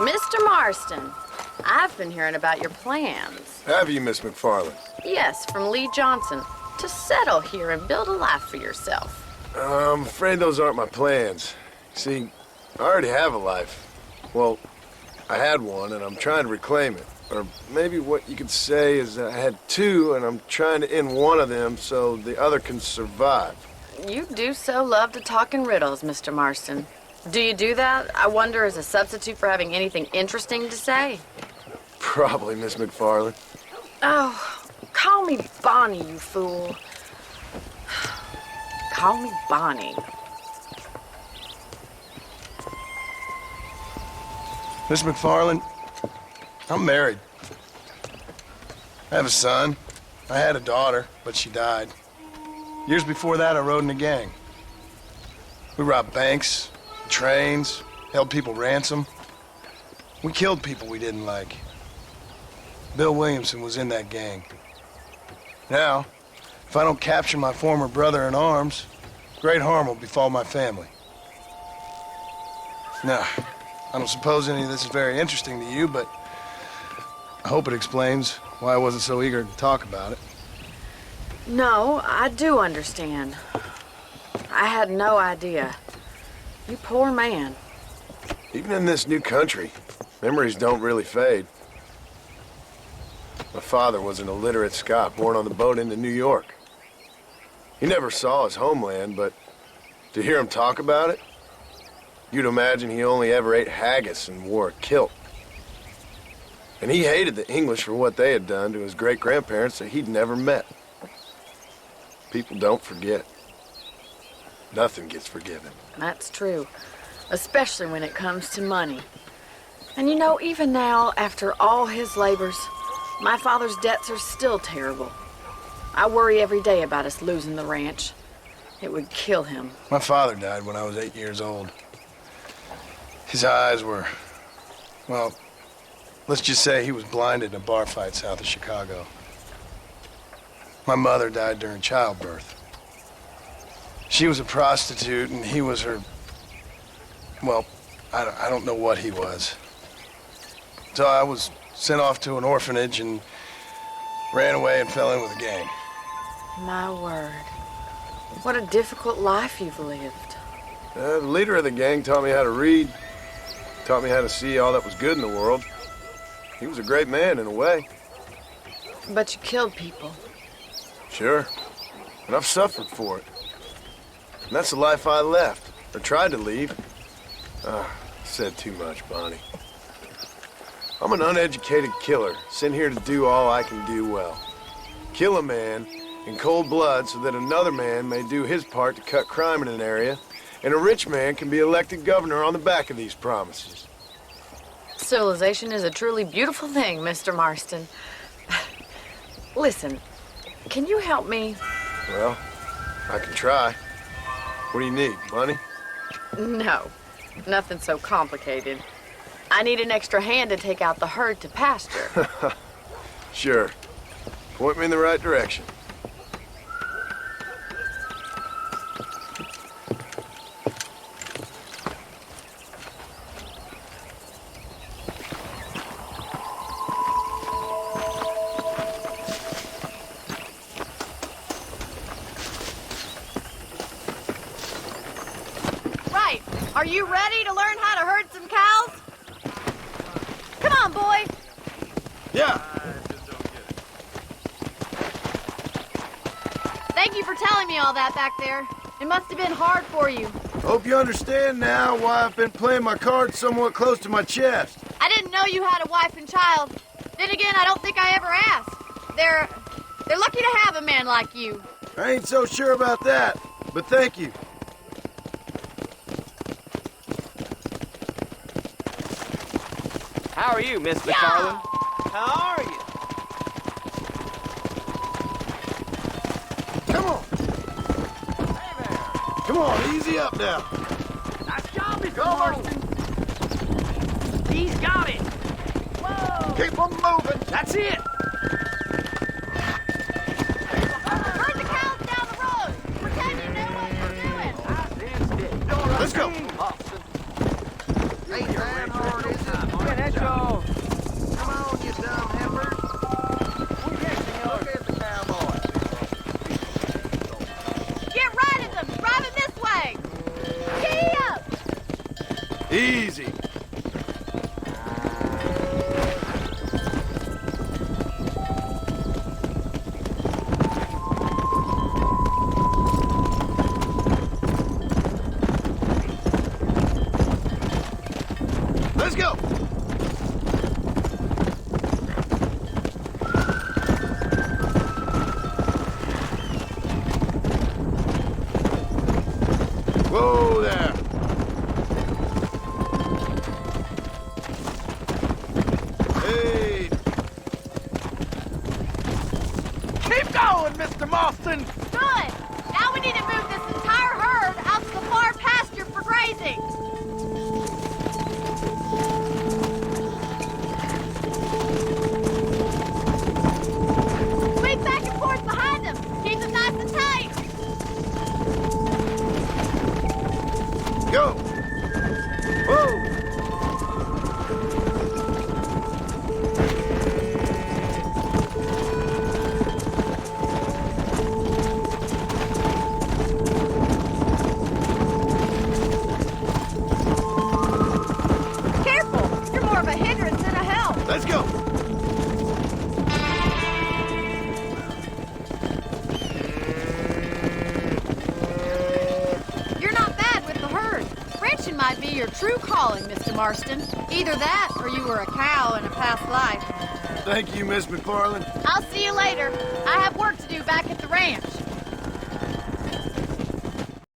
Mr. Marston, I've been hearing about your plans. Have you, Miss McFarland? Yes, from Lee Johnson. To settle here and build a life for yourself. I'm afraid those aren't my plans. See, I already have a life. Well, I had one, and I'm trying to reclaim it. Or maybe what you could say is I had two, and I'm trying to end one of them so the other can survive. You do so love to talk in riddles, Mr. Marston. Do you do that, I wonder, as a substitute for having anything interesting to say? Probably, Miss McFarland. Oh, call me Bonnie, you fool. Call me Bonnie. Miss McFarland, I'm married. I have a son. I had a daughter, but she died. Years before that, I rode in a gang. We robbed banks, trains, held people ransom. We killed people we didn't like. Bill Williamson was in that gang. Now, if I don't capture my former brother in arms, great harm will befall my family. Now, I don't suppose any of this is very interesting to you, but I hope it explains why I wasn't so eager to talk about it. No, I do understand. I had no idea. You poor man. Even in this new country, memories don't really fade. My father was an illiterate Scot born on the boat into New York. He never saw his homeland, but to hear him talk about it, you'd imagine he only ever ate haggis and wore a kilt. And he hated the English for what they had done to his great-grandparents that he'd never met. People don't forget. Nothing gets forgiven. That's true, especially when it comes to money. And you know, even now, after all his labors, my father's debts are still terrible. I worry every day about us losing the ranch. It would kill him. My father died when I was 8 years old. His eyes were, well, let's just say he was blinded in a bar fight south of Chicago. My mother died during childbirth. She was a prostitute, and he was her, well, I don't know what he was. So I was sent off to an orphanage and ran away and fell in with a gang. My word. What a difficult life you've lived. The leader of the gang taught me how to read, taught me how to see all that was good in the world. He was a great man in a way. But you killed people. Sure. And I've suffered for it. And that's the life I left, or tried to leave. Said too much, Bonnie. I'm an uneducated killer, sent here to do all I can do well. Kill a man in cold blood so that another man may do his part to cut crime in an area, and a rich man can be elected governor on the back of these promises. Civilization is a truly beautiful thing, Mr. Marston. Listen, can you help me? Well, I can try. What do you need, money? No, nothing so complicated. I need an extra hand to take out the herd to pasture. Sure. Point me in the right direction. Right. Are you ready to learn how to herd some cows? Come on, boy. Yeah. Thank you for telling me all that back there. It must have been hard for you. Hope you understand now why I've been playing my cards somewhat close to my chest. I didn't know you had a wife and child. Then again, I don't think I ever asked. They're lucky to have a man like you. I ain't so sure about that, but thank you. How are you, Miss McFarland? How are you? Come on. Hey there. Come on, easy up now. Nice job, Mr. Marston. He's got it. Whoa. Keep them moving. That's it. Herd the cows down the road. Pretend you knew what you were doing. Let's go. Hey, man, how are you? Pancho! Come on, you dumb heifers. Look at the cowboy. Get right at them! Driving this way! Giddy up! Easy. Let's go. Whoa there. Hey. Keep going, Mr. Marston! Good! Now we need to move this entire herd out to the far pasture for grazing! Swing back and forth behind them! Keep them nice and tight! Go. Whoa. Careful! You're more of a hindrance than a help! Let's go. You're not bad with the herd. Ranching might be your true calling, Mr. Marston. Either that, or you were a cow in a past life. Thank you, Miss McFarland. I'll see you later. I have work to do back at the ranch.